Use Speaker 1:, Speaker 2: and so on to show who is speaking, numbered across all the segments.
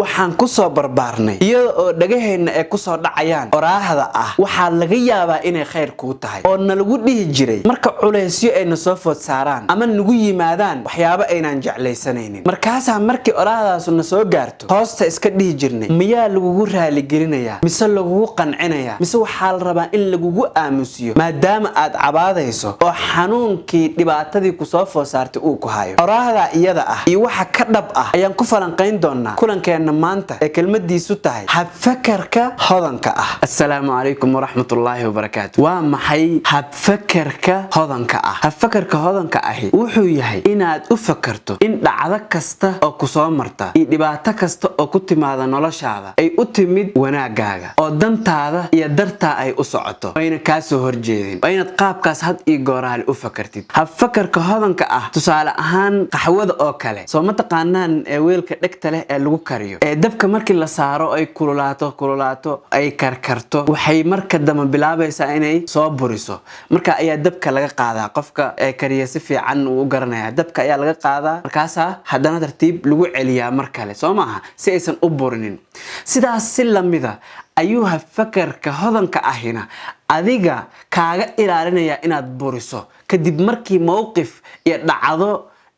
Speaker 1: waxaan ku soo barbaarnay iyada oo dhagaheena ay ku soo dhacayaan oraahda ah waxa laga yaabaa inay khayr ku tahay oo nalagu dhihi jiray marka culeysyo ay soo food saaraan ama nagu yimaadaan waxyaabo aynaan jeclaysanaynin markaas markii oraahdaas soo gaarto hoosta iska dhihi jirnay miyaa lagugu raali gelinayaa mise lagugu qancinayaa mise waxa la rabaa in lagugu aamusiyo maadaama aad cabaadayso oo xanuunkii dhibaatadii ku soo food saartay uu ku hayo oraahda iyada ah iyo waxa ka dhab ah ayaan ku falanqayn doonaa kulankeena maanta ee kelmadiisu tahay habfakarka hodanka ah. Assalaamu calaykum waraxmatullaahi wabarakaatuh. Waa maxay habfakarka hodanka ah? Habfakarka hodanka ahi wuxuu yahay inaad u fakarto in dhacdo kasta oo ku soo marta iyo dhibaato kasta oo ku timaada noloshaada ay u timid wanaagaaga oo dantaada iyo dartaa ay u socoto ayna ka soo horjeedin oo inaad qaabkaas had iyo gooraal u fakartid. Habfakarka hodanka ah tusaale ahaan qaxwada oo kale soo ma taqaanaan weelka dhegta leh ee lagu kariyo dabka markii la saaro ay kululaato ay karkarto waxay marka dambe bilaabaysaa inay soo buriso marka ayaa dabka laga qaadaa qofka kariya si fiican uu garanaya dabka ayaa laga qaadaa markaas haddana tartiib lagu celiyaa mar kale soo maaha si aysan u burinin sidaas si lamida ayuu habfakarka hodanka ahina adiga kaaga ilaalinaya inaad buriso kadib markii mowqif iyo dhacdo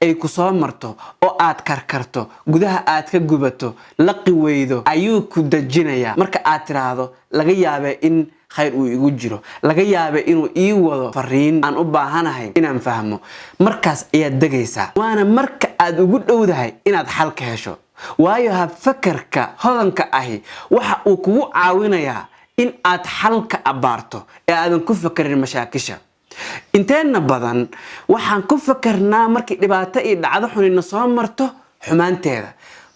Speaker 1: ay ku soo marto oo aad karkarto gudaha aad ka gubato laqi weydo ayuu ku dajinaya marka aad tiraahdo laga yaabee in khayr uu igu jiro laga yaabee inuu ii wado fariin aan u baahanahay inaan fahmo markaas ayaad degaysaa waana marka aad ugu dhowdahay inaad xal ka hesho waayo habfakarka hodanka ahi waxa uu kugu caawinayaa in aad xal ka abaarto ee aadan ku fakarin mashaakisha inteena badan waxaan ku fakarnaa markii dhibaato iyo dhacdo xun soo marto xumaanteeda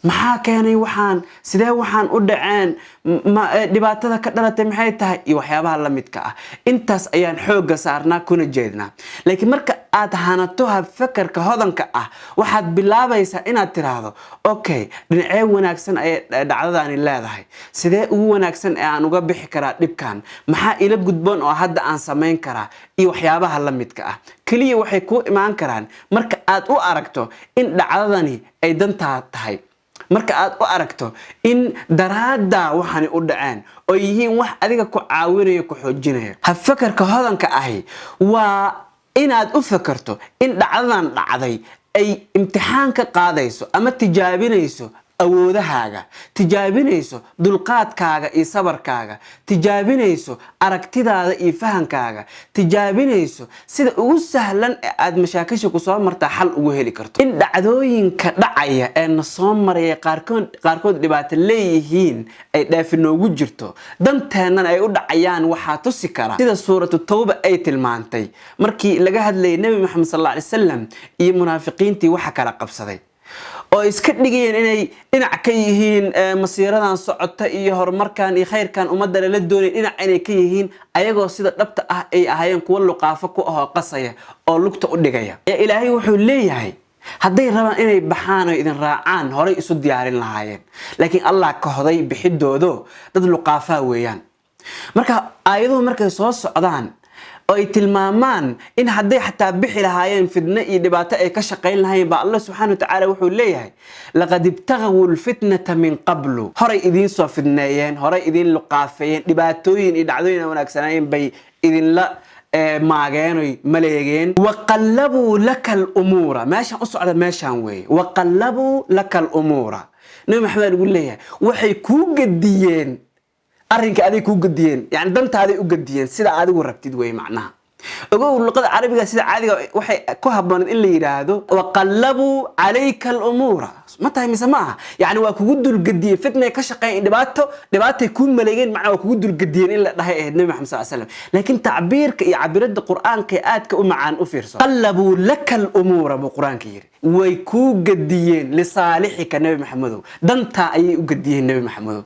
Speaker 1: maxaa keenay waxaan sidee waxaan u dhaceen dhibaatada ka dhalatay maxay tahay iyo waxyaabaha la midka ah intaas ayaan xooga saarnaa kuna jeednaa laakiin marka aad hanato habfakarka hodanka ah waxaad bilaabaysaa inaad tiraahdo okay dhinacee wanaagsan ay dhacdadaani leedahay sidee ugu wanaagsan ee aan uga bixi karaa dhibkan maxaa ila gudboon oo hadda aan samayn karaa iyo waxyaabaha la midka ah kaliya waxay ku imaan karaan marka aad u aragto in dhacdadani ay dantaa tahay marka aad u aragto in daraada waxani u dhaceen oo yihiin wax adiga ku caawinayo ku xoojinayo habfakarka hodanka ahi waa inaad u fakarto in dhacdadan dhacday ay imtixaan ka qaadayso ama tijaabinayso awoodahaaga tijaabinayso dulqaadkaaga iyo sabarkaaga tijaabinayso aragtidaada iyo fahankaaga tijaabinayso sida ugu sahlan ee aad mashaakisha ku soo martaa xal ugu heli karto in dhacdooyinka dhacaya ee na soo maraya qaarkood dhibaato leeyihiin ay dhaafi noogu jirto danteennana ay u dhacayaan waxaa tusi kara sida suuratu tawba ay tilmaantay markii laga hadlayay nabi maxamed sallallahu alayhi wasallam iyo munaafiqiintii waxa kala qabsaday oo iska dhigayeen inay dhinac ka yihiin masiiradan socota iyo horumarkan iyo khayrkan ummadda la doonay dhinac inay ka yihiin ayagoo sida dhabta ah ay ahaayeen kuwa luqaafo ku ahoo qasaya oo lugta u dhigaya ilaahay wuxuu leeyahay hadday rabaan inay baxaan oo idin raacaan horay isu diyaarin lahaayeen laakiin Allah ka hoday bixidoodo dad luqaafaa weeyaan marka aayaduhu markay soo socdaan oo ay tilmaamaan in hadday xataa bixi lahaayeen fidna iyo dhibaato ay ka shaqayn lahaayeen ba Allah subhanahu wa ta'ala wuxuu leeyahay laqad ibtaghaw alfitnata min qablu horay idin soo fidneeyeen horay idin luqaafayeen dhibaatooyin iyo dhacdooyin wanaagsanayeen bay idin la maageenay maleegeen waqallabu lakal umura meeshan u socda meeshan weey waqallabu lakal umura nabi maxamed ugu leeyahay waxay ku gadiyeen arrinka adiga ku gadiyeen yani dantaada u gadiyeen sida adigu rabtid way macnaha ogow luqada carabiga sida caadiga waxay ku haboon in la yiraahdo waqallabu alayka al-umura ma tahay mise maaha yani waa kugu dul gadiyeen fitna ka shaqeyn dhibaato ku maleegeen macna waa kugu dul gadiyeen in la dhahay nabi maxamed sallallahu alayhi wasallam laakiin tacbiirka iyo cabirada quraanka aadka u macaan u fiirso qallabu lakal umura bu quraanka yiri way ku gadiyeen li saalixika nabi maxamedow danta ayay u gadiyeen nabi maxamedow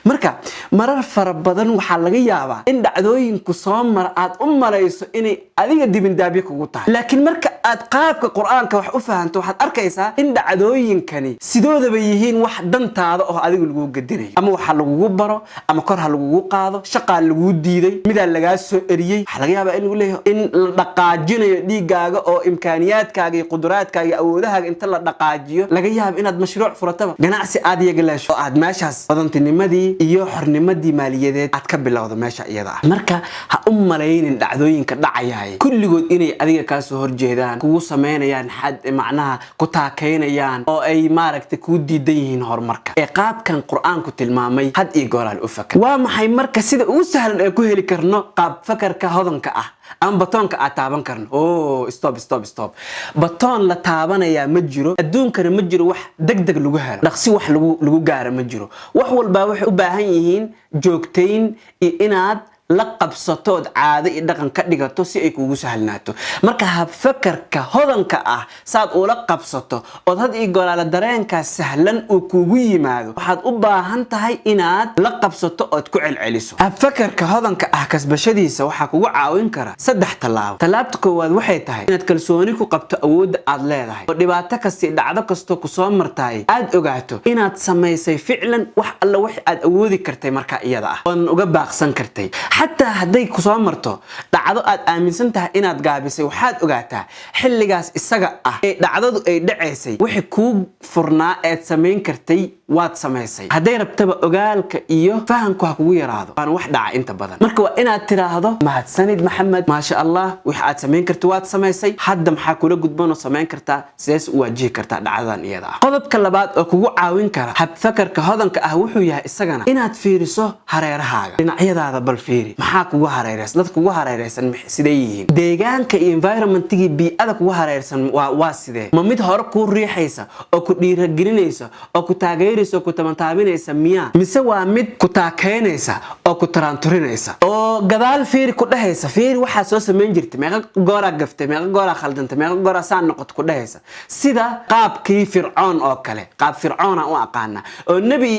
Speaker 1: marka marar fara badan waxa laga yaabaa in dhacdooyinku soo mar aad u malayso in inay adiga dibindaabyo kugu tahay. laakiin marka aad qaabka quraanka wax u fahanto waxaad arkaysaa in dhacdooyinkani sidoodaba yihiin wax dantaada oo adiga lagu gadinay, ama waxa lagu baro ama kor ha lagu qaado, shaqa lagu diiday, midaan laga soo eriyay. waxa laga yaabaa in uu leeyahay in la dhaqaajinayo dhiigaaga oo imkaaniyaadkaaga iyo qudraadkaaga iyo awoodahaaga inta la dhaqaajiyo laga yaabo inaad mashruuc furataba, ganacsi aad yeegaleesho oo aad meeshaas badantinimadii iyo xornimadii maaliyadeed aad ka bilowdo meesha iyada ah. marka ha u malaynin dhacdooyinka dhacayay kulligood inay adiga ka soo horjeedaan, kugu sameynayaan xad macnaha ku taakeynayaan oo ay maaragtay ku diidan yihiin horumarka. ee qaabkan quraanku tilmaamay had iyo goor u fakar. waa maxay marka sida ugu sahlan ee ku heli karno qaab fakarka hodanka ah ama batoonka aad taaban karno? stop. batoon la taabanaya ma jiro adduunkana, ma jiro wax degdeg lagu helo, dhaqsi wax lagu gaaro ma jiro. wax walba waxay u baahan yihiin joogtayn iyo inaad la qabsatood caado iyo dhaqan ka dhigato si ay kugu sahlnaato. marka hab fakarka hodanka ah saad ula qabsato oo had iyo goolaala dareenka sahlan uu kugu yimaado, waxaad u baahan tahay inaad la qabsato oo ku celceliso. hab fakarka hodanka ah kasbashadiisa waxa kugu caawin kara 3 talaabo. talaabta koowaad waxay tahay inaad kalsooni ku qabto awoodda aad leedahay, oo dhibaato kasta dhacdo kasto ku soo martay aad ogaato inaad sameysay ficlan wax alla wax aad awoodi kartay marka iyada ah oo uga baaqsan kartay. حتى هدي كسر مرته دعادو آمنسن ته إناد جابسي وحد أجاته حلقاس السجا دعادو دعيسي وحكوب فرنا سمين كرتي وات سميسي هدي ربتبا أجال كإيو فهم كهكوي رادو أنا واحد أنت بدن مركوا إناد ترى هذا مع سند محمد ما شاء الله وحد سمين كرتي وات سميسي حد محاكوله قد بنو سمين كرتا سيس وجه كرتا دعادان إيدا قضب كلابات أكو عاون كرا حب فكر كهذا كأهوه يا السجنا إناد فيرسه هرير حاجة إن عيدا هذا بالفيري maxaa kugu hareeraysan dad kugu hareeraysan sidee yihiin deegaanka iyo environment-igi bi'ada kugu hareeraysan waa sidee ma mid hore ku riixaysa oo ku dhiirigelinaysa oo ku taageeraysa oo ku tabantaabinaysa miya mise waa mid ku taakeynaysa oo ku taranturinaysa oo gadaal fiir ku dhahaysa fiir waxa soo sameyn jirtay meeqa goora gaftay meeqa goora khaldantay meeqa goora saan noqot ku dhahaysa sida qaabkii fircoon oo kale qaab fircoon aan u aqaana oo nabi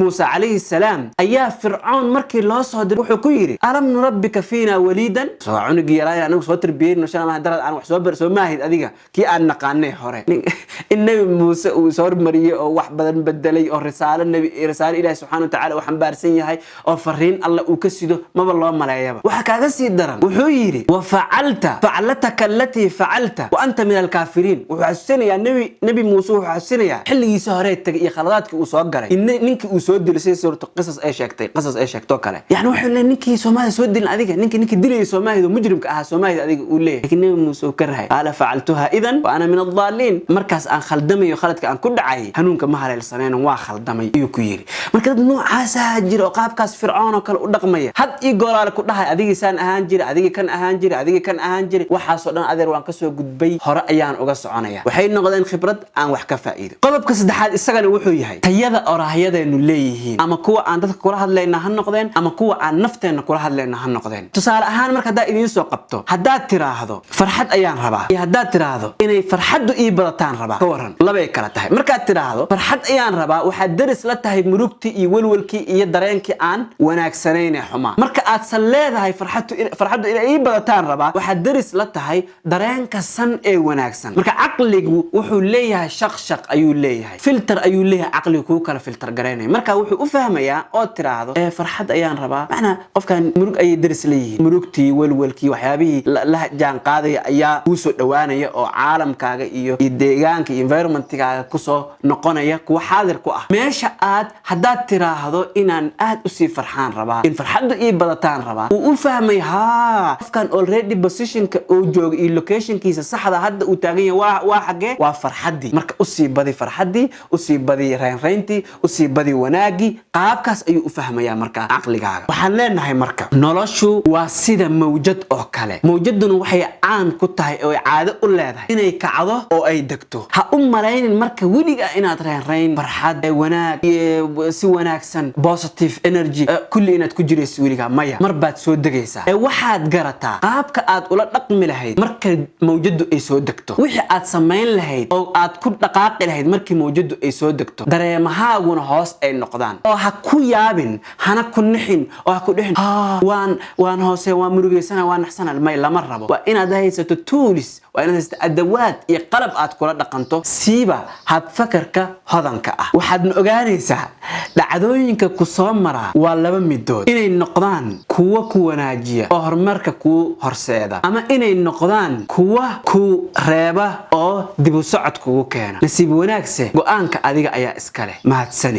Speaker 1: Muuse alayhi salaam ayaa fircoon markii loo soo diray wuxuu ku yiri ألم نربك فينا وليدا سواء جيرايا أنا وصوت تربيين وشان ما هدرت أنا وحسوبر سو ماهد أديك كي أنا قانه هراء النبي موسى وصور مريء أو واحد بدل بدلي أو رسالة النبي رسالة إلى سبحانه وتعالى وحنبار سنية هاي أو فرين الله وكسيده ما بالله ملايبه وحكى سيد درن وحيري فعلتك التي فعلت وأنت من الكافرين وحسني يا نبي موسى وحسني يا حل يسهرت يا خلاتك وصقري إنك وسود لسه سورة قصص إيش شكتي قصص إيش شكتوك عليه يعني وحل إنك سومالي سودين أديك نك دلي سومالي مجرم كأها سومالي أديك وليه لكن موسى كرهي قال فعلتها إذن وأنا من الضالين مركز أن خلدمي وخلتك أن كل عاي هنونك مهلا للسنين وخلدمي يكويري مركز نوع عساجر وقاب كاس فرعون وكل رقمية حد يقول على كلها أديك سان أهانجر أديك كان أهانجر وحاسودان أدير وان كسو قدبي هرأيان وقص عنايا وحين نقدين خبرت أن وحكا فائدة قلب كسد حال السجن وحوي هاي تيذا أراهيدا إنه ليهين أما كوا عن تذكر كلها لنا هنقدين أما كوا عن نفتين كلها لنا هنقدين tusaale ahaan marka hadaa idin soo qabto hadaa tiraahdo farxad ayaan rabaa iyo hadaa tiraahdo inay farxadu ii badataan rabaa ka waran laba ay kala tahay marka tiraahdo farxad ayaan rabaa waxa daris la tahay murugti iyo walwalkii iyo dareenkii aan wanaagsaneyn xuma marka aad saleedahay farxadu inay ii badataan rabaa waxa daris la tahay dareenka san ee wanaagsan marka aqligu wuxuu leeyahay shaqshaq ayuu leeyahay filter ayuu leeyahay aqligu ku kala filter gareynay marka wuxuu u fahmayaa oo tiraahdo farxad ayaan rabaa macna qofkan murug ay daris murugtii walwalkii waxyaabihii la jaan qaadaya ayaa ku soo dhawaanaya oo caalamkaaga iyo deegaanka environmentkaaga ku soo noqonaya kuwa xaadir ku ah meesha aad hadaad tiraahdo inaan aad u sii farxaan rabaa in farxadu ii badataan rabaa uu u fahmay qofkan already positionka oo jooga iyo locationkiisa saxda hadda uu taagan yahay waa xagee waa farxadii marka u sii badi farxadii u sii badi reyntii u sii badi wanaagi qaabkaas ayuu u fahmayaa marka aqligaaga waxaan leenahay marka noloshu waa sida mawjad oo kale mawjaduna waxay caan ku tahay oo caado u leedahay inay kacdo oo ay degto ha u malaynin marka weliga inaad reyn farxad wanaag si wanaagsan positive energy kulli inaad ku jirayso weligaa maya mar baad soo degaysaa waxaad garataa qaabka aad ula dhaqmi lahayd marka mawjadu ay soo degto wixii aad samayn lahayd oo aad ku dhaqaaqi lahayd markii mawjadu ay soo degto dareemahaaguna hoos ay noqdaan oo ha ku yaabin hana ku nixin oo ha ku dhixin waan hoose waan murugeysana waan naxsana may lama rabo waa inaad haysato tools waa inaad haysato adawaad iyo qalab aad kula dhaqanto siiba hab fakarka hodanka ah waxaad ogaanaysaa dhacdooyinka ku soo mara waa laba midood inay noqdaan kuwa ku wanaajiya oo horumarka ku horseeda ama inay noqdaan kuwa ku reeba oo dib u socod kugu keena nasiib wanaagse go'aanka adiga ayaa iska leh mahadsan